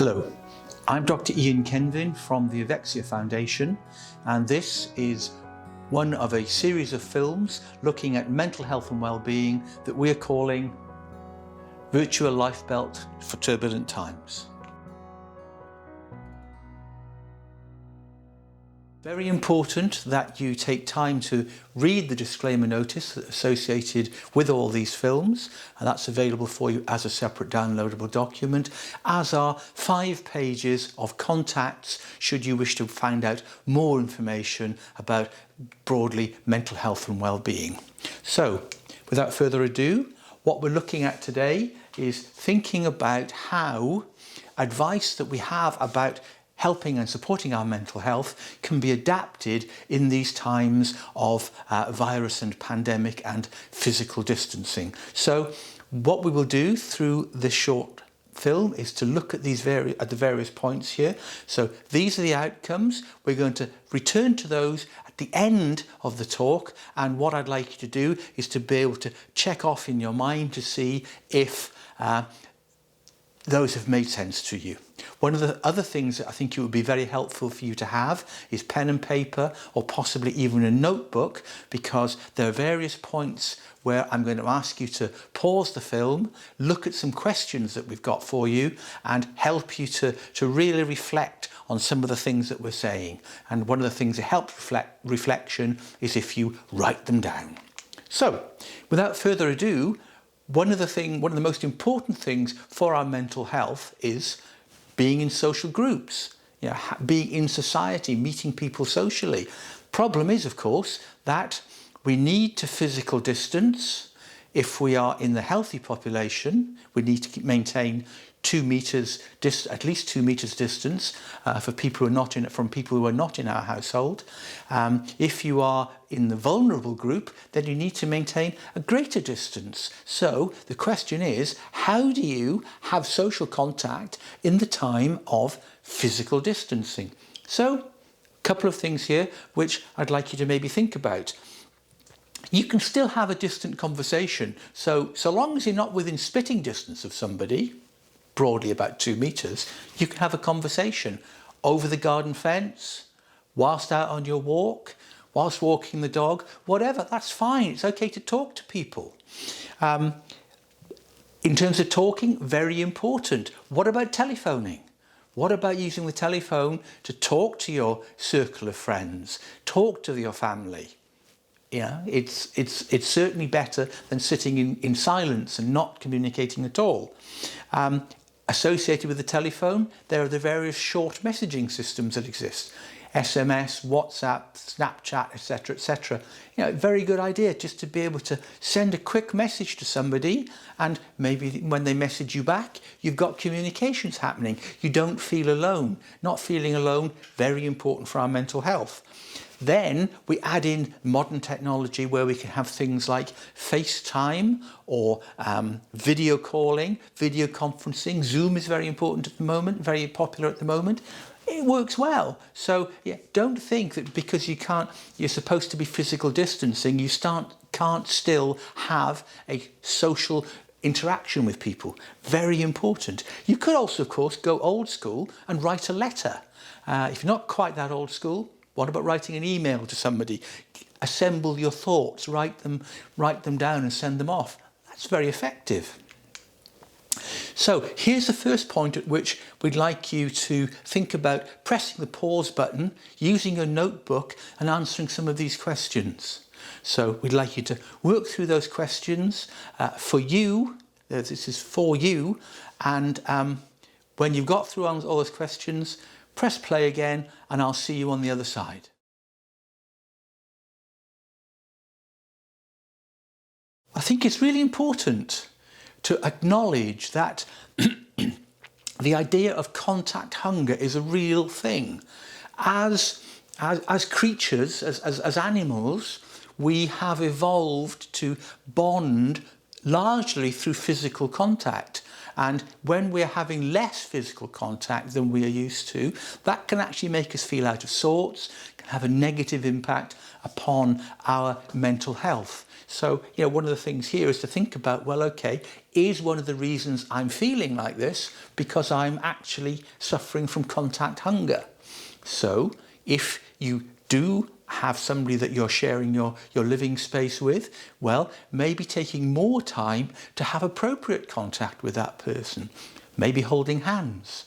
Hello, I'm Dr. Ian Kenvin from the Evexia Foundation, and this is one of a series of films looking at mental health and well-being that we are calling Virtual Lifebelt for Turbulent Times. Very important that you take time to read the disclaimer notice associated with all these films, and that's available for you as a separate downloadable document, as are 5 pages of contacts should you wish to find out more information about broadly mental health and well-being. So, without further ado, what we're looking at today is thinking about how advice that we have about helping and supporting our mental health can be adapted in these times of virus and pandemic and physical distancing. So what we will do through this short film is to look at these the various points here. So these are the outcomes. We're going to return to those at the end of the talk, and what I'd like you to do is to be able to check off in your mind to see if those have made sense to you. One of the other things that I think it would be very helpful for you to have is pen and paper, or possibly even a notebook, because there are various points where I'm going to ask you to pause the film, look at some questions that we've got for you, and help you to really reflect on some of the things that we're saying. And one of the things that helps reflection is if you write them down. So, without further ado, one of the most important things for our mental health is being in social groups, being in society, meeting people socially. Problem is, of course, that we need to physical distance. If we are in the healthy population, we need to maintain 2 meters, at least 2 meters distance for people who are not from people who are not in our household. If you are in the vulnerable group, then you need to maintain a greater distance. So the question is, how do you have social contact in the time of physical distancing? So, a couple of things here which I'd like you to maybe think about. You can still have a distant conversation. So long as you're not within spitting distance of somebody, broadly about 2 meters, you can have a conversation over the garden fence, whilst out on your walk, whilst walking the dog, whatever, that's fine. It's okay to talk to people. In terms of talking, very important. What about telephoning? What about using the telephone to talk to your circle of friends, talk to your family? It's certainly better than sitting in silence and not communicating at all. Associated with the telephone, there are the various short messaging systems that exist. SMS, WhatsApp, Snapchat, etc., etc. Very good idea just to be able to send a quick message to somebody, and maybe when they message you back, you've got communications happening. You don't feel alone. Not feeling alone, very important for our mental health. Then we add in modern technology where we can have things like FaceTime or video calling, video conferencing. Zoom is very important at the moment, very popular at the moment. It works well. So don't think that because you're supposed to be physical distancing, you can't still have a social interaction with people. Very important. You could also, of course, go old school and write a letter. If you're not quite that old school, what about writing an email to somebody? Assemble your thoughts, write them down and send them off. That's very effective. So here's the first point at which we'd like you to think about pressing the pause button, using your notebook and answering some of these questions. So we'd like you to work through those questions for you. This is for you. And when you've got through all those questions, press play again, and I'll see you on the other side. I think it's really important to acknowledge that the idea of contact hunger is a real thing. As creatures, as animals, we have evolved to bond largely through physical contact. And when we're having less physical contact than we are used to, that can actually make us feel out of sorts, can have a negative impact upon our mental health. So, one of the things here is to think about, well, okay, is one of the reasons I'm feeling like this because I'm actually suffering from contact hunger? So, if you do have somebody that you're sharing your living space with, well, maybe taking more time to have appropriate contact with that person, maybe holding hands.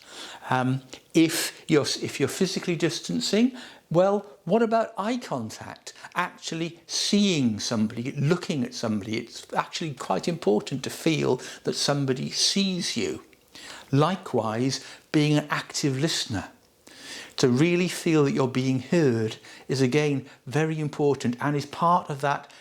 If you're physically distancing, well, what about eye contact? Actually seeing somebody, looking at somebody. It's actually quite important to feel that somebody sees you. Likewise, being an active listener. To really feel that you're being heard is again very important and is part of that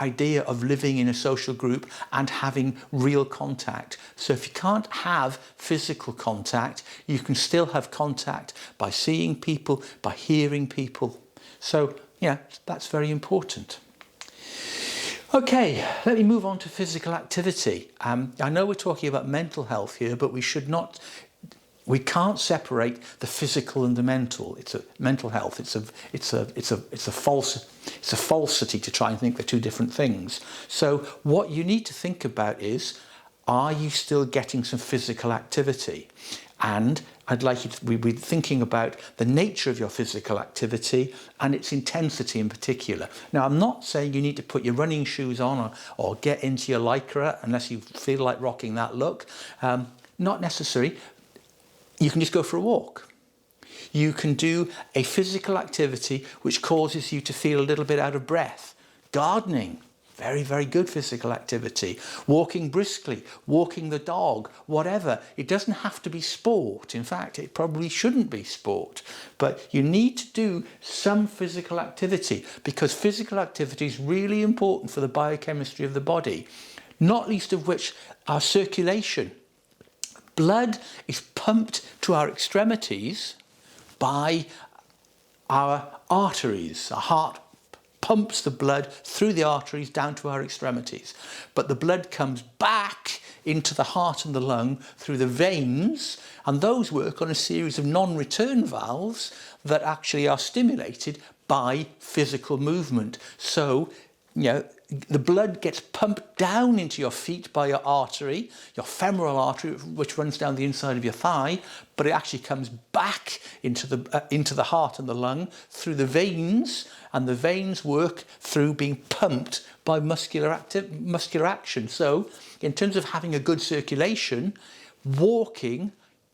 idea of living in a social group and having real contact. So if you can't have physical contact, you can still have contact by seeing people, by hearing people. So that's very important. Okay, let me move on to physical activity. I know we're talking about mental health here, but we can't separate the physical and the mental. It's a mental health. It's a falsity to try and think they're two different things. So what you need to think about is, are you still getting some physical activity? And I'd like you to be thinking about the nature of your physical activity and its intensity in particular. Now, I'm not saying you need to put your running shoes on or get into your lycra unless you feel like rocking that look. Not necessary. You can just go for a walk. You can do a physical activity which causes you to feel a little bit out of breath. Gardening, very, very good physical activity. Walking briskly, walking the dog, whatever. It doesn't have to be sport. In fact, it probably shouldn't be sport. But you need to do some physical activity because physical activity is really important for the biochemistry of the body, not least of which our circulation. Blood is pumped to our extremities by our arteries. Our heart pumps the blood through the arteries down to our extremities. But the blood comes back into the heart and the lung through the veins, and those work on a series of non-return valves that actually are stimulated by physical movement. So, the blood gets pumped down into your feet by your artery, your femoral artery, which runs down the inside of your thigh, but it actually comes back into the heart and the lung through the veins, and the veins work through being pumped by muscular action. So, in terms of having a good circulation, walking,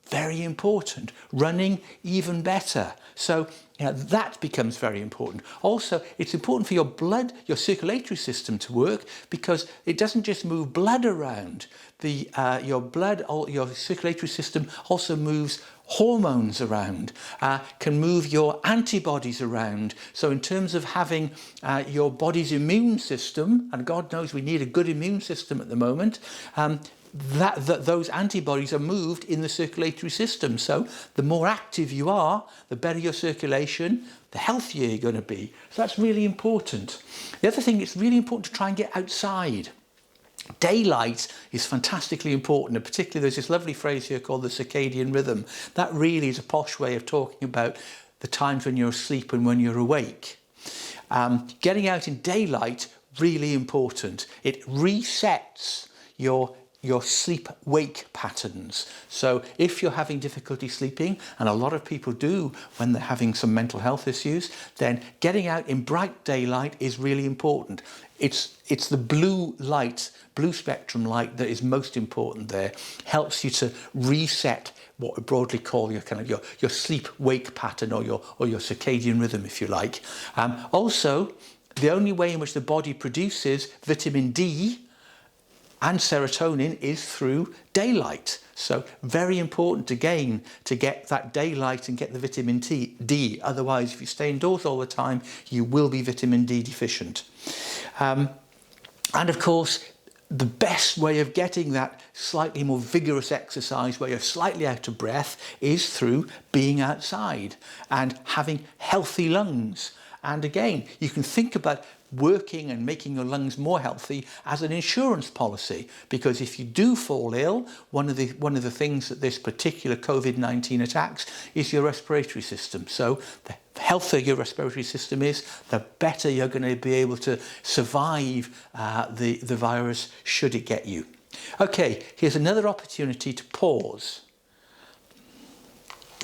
very important. Running, even better. So that becomes very important. Also, it's important for your circulatory system to work because it doesn't just move blood around. Your circulatory system also moves hormones around, can move your antibodies around. So in terms of having your body's immune system, and God knows we need a good immune system at the moment, those antibodies are moved in the circulatory system. So the more active you are, the better your circulation, the healthier you're going to be. So that's really important. The other thing, it's really important to try and get outside. Daylight is fantastically important, and particularly there's this lovely phrase here called the circadian rhythm. That really is a posh way of talking about the times when you're asleep and when you're awake. Getting out in daylight, really important. It resets your sleep-wake patterns. So if you're having difficulty sleeping, and a lot of people do when they're having some mental health issues, then getting out in bright daylight is really important. It's the blue spectrum light that is most important there. Helps you to reset what we broadly call your sleep-wake pattern or your circadian rhythm, if you like. Also, the only way in which the body produces vitamin D and serotonin is through daylight. So very important again to get that daylight and get the vitamin D. Otherwise, if you stay indoors all the time, you will be vitamin D deficient. And of course, the best way of getting that slightly more vigorous exercise where you're slightly out of breath is through being outside and having healthy lungs. And again, you can think about working and making your lungs more healthy as an insurance policy, because if you do fall ill, one of the things that this particular COVID-19 attacks is your respiratory system. So the healthier your respiratory system is, the better you're going to be able to survive the virus should it get you. Okay, here's another opportunity to pause.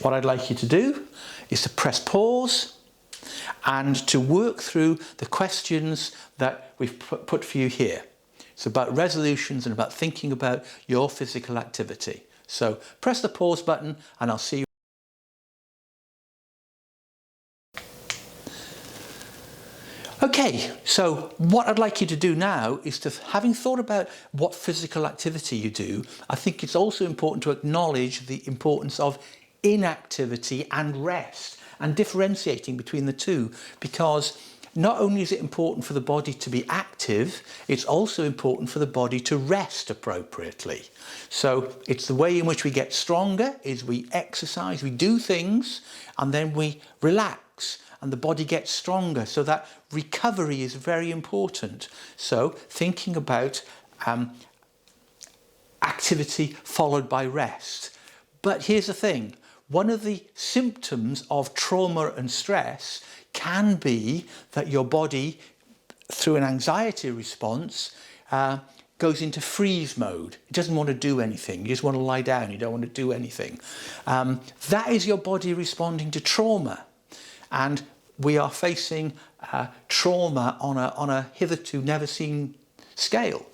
What I'd like you to do is to press pause and to work through the questions that we've put for you here. It's about resolutions and about thinking about your physical activity. So press the pause button and I'll see you. Okay, so what I'd like you to do now is to, having thought about what physical activity you do, I think it's also important to acknowledge the importance of inactivity and rest and differentiating between the two, because not only is it important for the body to be active, it's also important for the body to rest appropriately. So it's the way in which we get stronger is we exercise, we do things, and then we relax. And the body gets stronger, so that recovery is very important. So thinking about activity followed by rest. But here's the thing, one of the symptoms of trauma and stress can be that your body, through an anxiety response, goes into freeze mode. It doesn't want to do anything. You just want to lie down. You don't want to do anything. That is your body responding to trauma. And we are facing trauma on a hitherto never seen scale.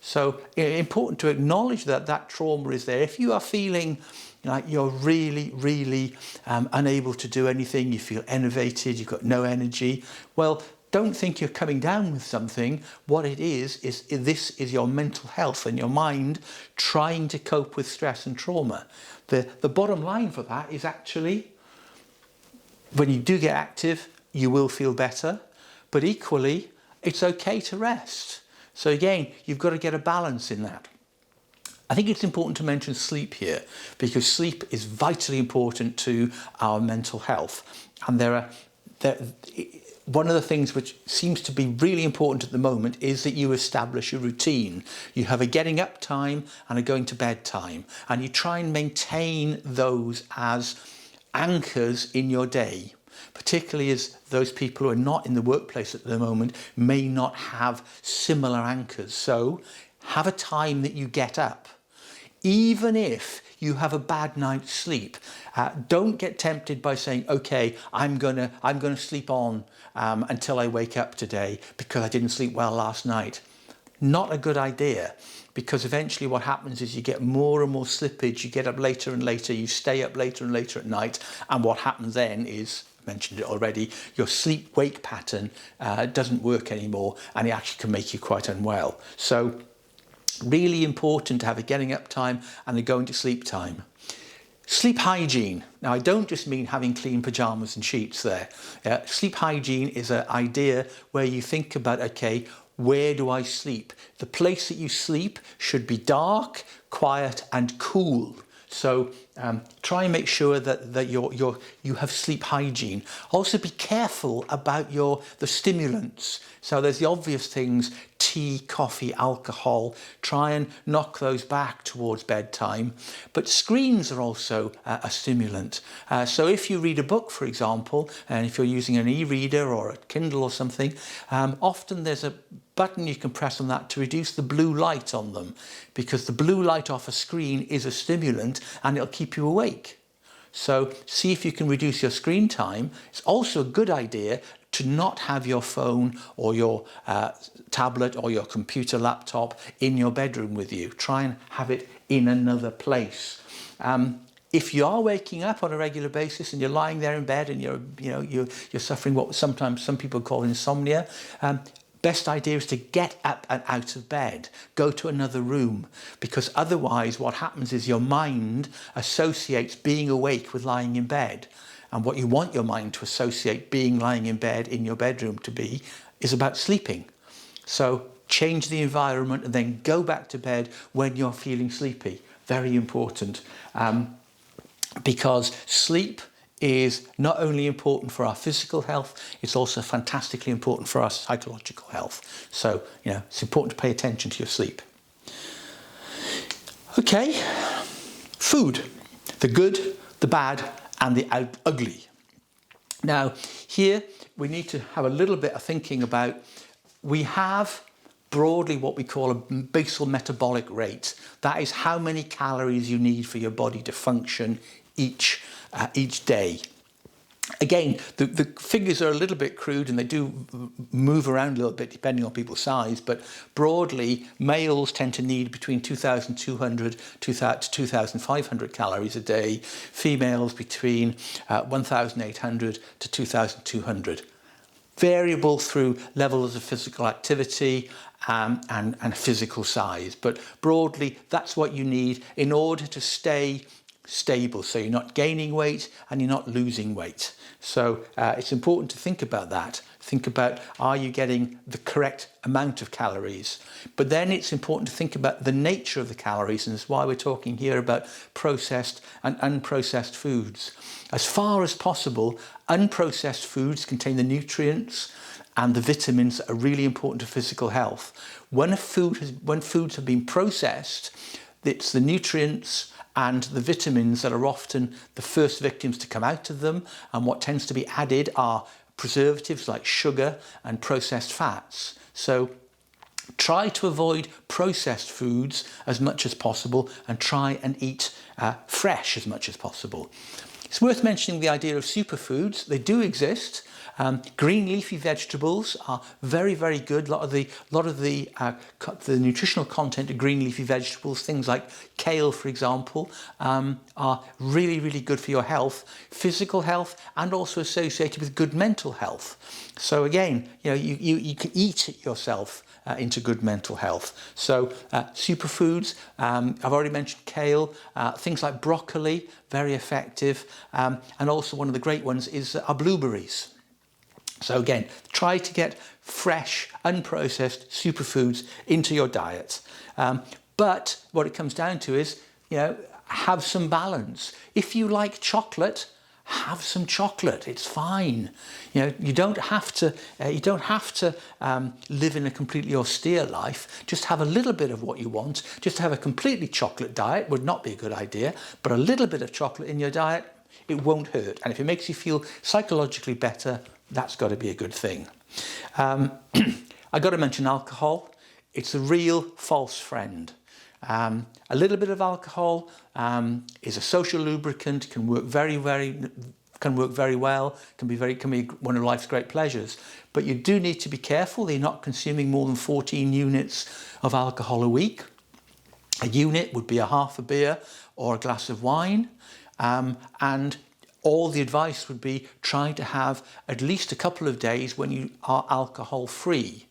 So it's important to acknowledge that that trauma is there. If you are feeling like you're really unable to do anything, you feel enervated, you've got no energy, well, don't think you're coming down with something. What it is this is your mental health and your mind trying to cope with stress and trauma. The bottom line for that is actually, when you do get active, you will feel better, but equally, it's okay to rest. So again, you've got to get a balance in that. I think it's important to mention sleep here, because sleep is vitally important to our mental health. And one of the things which seems to be really important at the moment is that you establish a routine. You have a getting up time and a going to bed time, and you try and maintain those as anchors in your day, particularly as those people who are not in the workplace at the moment may not have similar anchors. So have a time that you get up. Even if you have a bad night's sleep, don't get tempted by saying, okay, I'm gonna sleep on until I wake up today because I didn't sleep well last night. Not a good idea, because eventually what happens is you get more and more slippage, you get up later and later, you stay up later and later at night, and what happens then is, I mentioned it already, your sleep-wake pattern doesn't work anymore, and it actually can make you quite unwell. So really important to have a getting up time and a going to sleep time. Sleep hygiene. Now, I don't just mean having clean pajamas and sheets there. Sleep hygiene is an idea where you think about, okay, where do I sleep? The place that you sleep should be dark, quiet and cool. So try and make sure that you have sleep hygiene. Also be careful about the stimulants. So there's the obvious things, tea, coffee, alcohol. Try and knock those back towards bedtime. But screens are also a stimulant. So if you read a book, for example, and if you're using an e-reader or a Kindle or something, often there's a button you can press on that to reduce the blue light on them, because the blue light off a screen is a stimulant and it'll keep you awake. So see if you can reduce your screen time. It's also a good idea to not have your phone or your tablet or your computer laptop in your bedroom with you. Try and have it in another place. If you are waking up on a regular basis and you're lying there in bed and you're suffering what sometimes some people call insomnia, best idea is to get up and out of bed, go to another room, because otherwise what happens is your mind associates being awake with lying in bed. And what you want your mind to associate being lying in bed in your bedroom to be is about sleeping. So change the environment and then go back to bed when you're feeling sleepy. Very important, because sleep is not only important for our physical health, it's also fantastically important for our psychological health. So, it's important to pay attention to your sleep. Okay, food, the good, the bad, and the ugly. Now, here we need to have a little bit of thinking about, we have broadly what we call a basal metabolic rate. That is how many calories you need for your body to function each day. Again, the figures are a little bit crude and they do move around a little bit depending on people's size, but broadly, males tend to need between 2,200 to 2,500 calories a day, females between 1,800 to 2,200. Variable through levels of physical activity and physical size, but broadly, that's what you need in order to stay stable, so you're not gaining weight and you're not losing weight. So it's important to think about that. Think about, are you getting the correct amount of calories? But then it's important to think about the nature of the calories, and that's why we're talking here about processed and unprocessed foods. As far as possible, unprocessed foods contain the nutrients and the vitamins that are really important to physical health. When foods have been processed, it's the nutrients and the vitamins that are often the first victims to come out of them, and what tends to be added are preservatives like sugar and processed fats. So try to avoid processed foods as much as possible and try and eat fresh as much as possible. It's worth mentioning the idea of superfoods. They do exist. Green leafy vegetables are very, very good. A lot of the nutritional content of green leafy vegetables, things like kale, for example, are really, really good for your health, physical health, and also associated with good mental health. So again, you can eat yourself into good mental health. So superfoods, I've already mentioned kale, things like broccoli, very effective, and also one of the great ones are blueberries. So again, try to get fresh, unprocessed superfoods into your diet. But what it comes down to is, have some balance. If you like chocolate, have some chocolate. It's fine. You don't have to live in a completely austere life. Just have a little bit of what you want. Just have a completely chocolate diet would not be a good idea, but a little bit of chocolate in your diet, it won't hurt. And if it makes you feel psychologically better, that's got to be a good thing. I got to mention alcohol. It's a real false friend. A little bit of alcohol is a social lubricant, can work very well, can be one of life's great pleasures. But you do need to be careful that you're not consuming more than 14 units of alcohol a week. A unit would be a half a beer or a glass of wine, and all the advice would be trying to have at least a couple of days when you are alcohol free.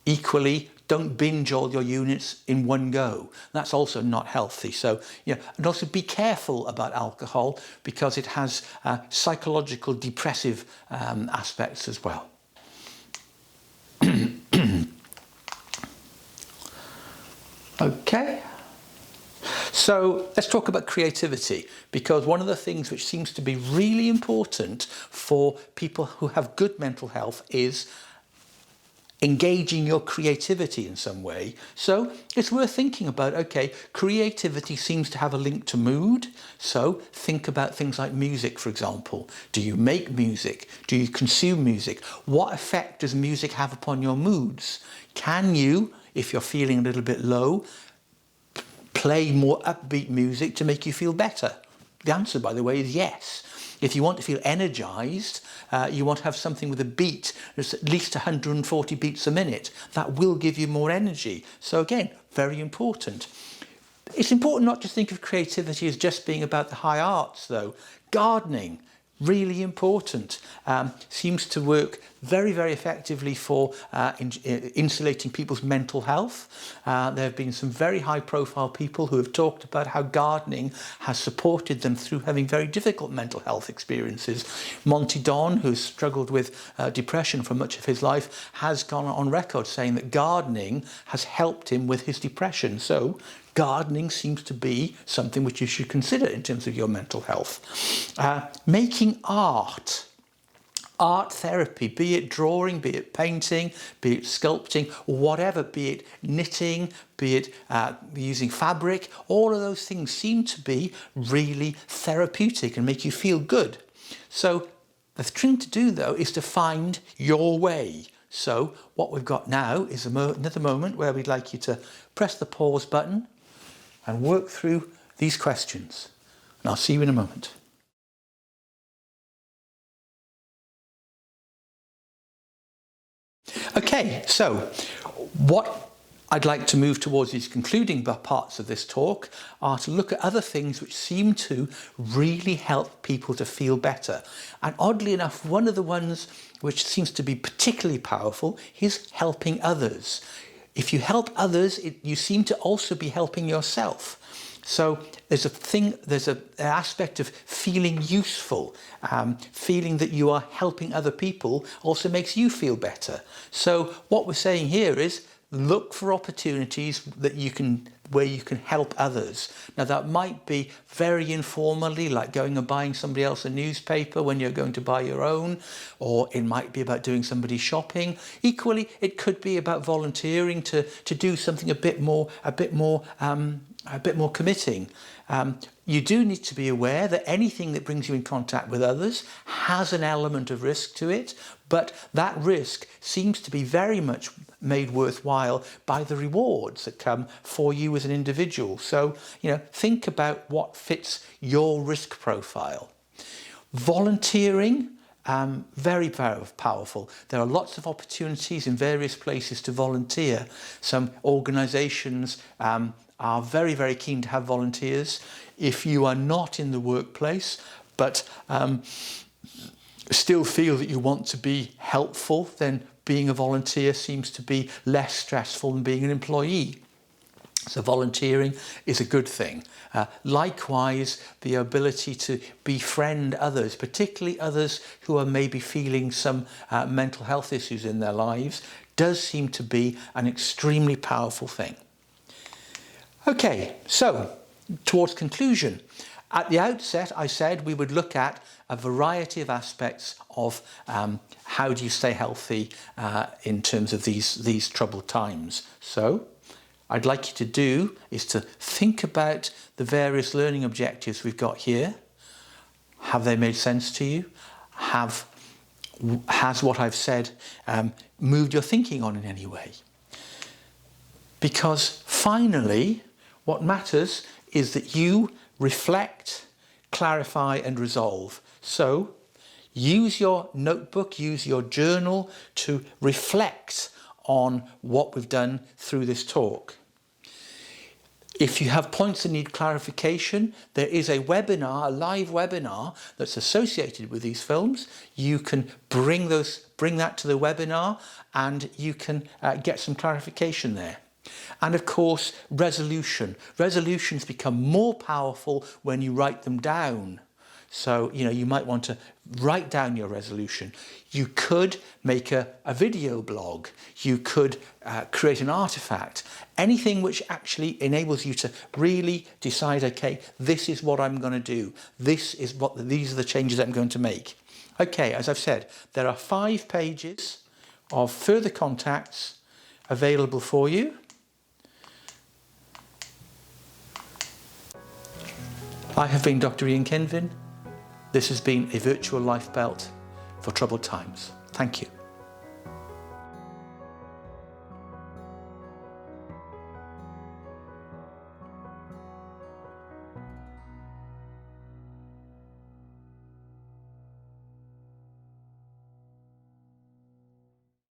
Equally, don't binge all your units in one go. That's also not healthy. So, and also be careful about alcohol because it has psychological depressive aspects as well. Okay. So let's talk about creativity, because one of the things which seems to be really important for people who have good mental health is engaging your creativity in some way. So it's worth thinking about, okay, creativity seems to have a link to mood. So think about things like music, for example. Do you make music? Do you consume music? What effect does music have upon your moods? Can you, if you're feeling a little bit low, play more upbeat music to make you feel better? The answer, by the way, is yes. If you want to feel energized, you want to have something with a beat that's at least 140 beats a minute. That will give you more energy. So again, very important. It's important not to think of creativity as just being about the high arts, though. Gardening, really important. Seems to work very, very effectively for insulating people's mental health. There have been some very high profile people who have talked about how gardening has supported them through having very difficult mental health experiences. Monty Don, who's struggled with depression for much of his life, has gone on record saying that gardening has helped him with his depression. So gardening seems to be something which you should consider in terms of your mental health. Making art therapy, be it drawing, be it painting, be it sculpting, whatever, be it knitting, be it using fabric, all of those things seem to be really therapeutic and make you feel good. So the thing to do though is to find your way. So what we've got now is another moment where we'd like you to press the pause button and work through these questions. And I'll see you in a moment. Okay, so what I'd like to move towards these concluding parts of this talk are to look at other things which seem to really help people to feel better. And oddly enough, one of the ones which seems to be particularly powerful is helping others. If you help others, you seem to also be helping yourself. So there's an aspect of feeling useful, feeling that you are helping other people also makes you feel better. So what we're saying here is look for opportunities where you can help others. Now that might be very informally, like going and buying somebody else a newspaper when you're going to buy your own, or it might be about doing somebody's shopping. Equally, it could be about volunteering to do something a bit more committing. You do need to be aware that anything that brings you in contact with others has an element of risk to it, but that risk seems to be very much made worthwhile by the rewards that come for you as an individual. So, think about what fits your risk profile. Volunteering, very powerful. There are lots of opportunities in various places to volunteer. Some organisations are very, very keen to have volunteers. If you are not in the workplace, but still feel that you want to be helpful, then being a volunteer seems to be less stressful than being an employee. So volunteering is a good thing. Likewise, the ability to befriend others, particularly others who are maybe feeling some mental health issues in their lives, does seem to be an extremely powerful thing. Okay, so towards conclusion. At the outset, I said we would look at a variety of aspects of how do you stay healthy in terms of these troubled times. So I'd like you to do is to think about the various learning objectives we've got here. Have they made sense to you? Has what I've said moved your thinking on in any way? Because finally, what matters is that you reflect, clarify and resolve. So use your notebook, use your journal to reflect on what we've done through this talk. If you have points that need clarification, there is a webinar, a live webinar that's associated with these films. You can bring that to the webinar and you can get some clarification there. And of course, resolution. Resolutions become more powerful when you write them down. So, you might want to write down your resolution. You could make a video blog. You could create an artifact. Anything which actually enables you to really decide, okay, this is what I'm going to do. These are the changes I'm going to make. Okay, as I've said, there are 5 pages of further contacts available for you. I have been Dr. Ian Kenvin. This has been a virtual life belt for troubled times. Thank you.